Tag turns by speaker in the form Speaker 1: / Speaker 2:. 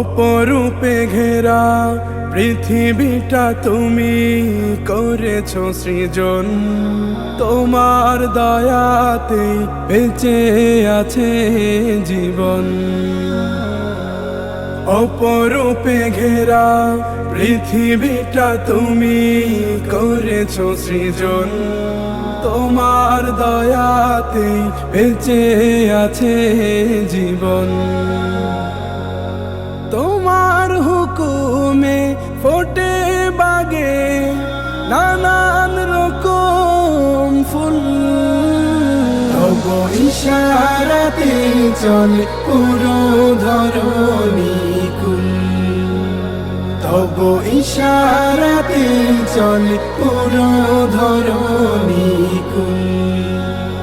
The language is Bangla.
Speaker 1: অপরূপে ঘেরা পৃথিবীটা তুমি করেছো সৃজন। তোমার দয়াতে বেঁচে আছে জীবন। অপরূপে ঘেরা পৃথিবীটা তুমি করেছো সৃজন। তোমার দয়াতে বেঁচে আছে জীবন। তোমার হুকুমে ফোটে বাগে নানান রকম ফুল। তব ইশারাতে চলে পুরো ধরণী কুল। তব ইশারাতে চলে পুরো ধরণী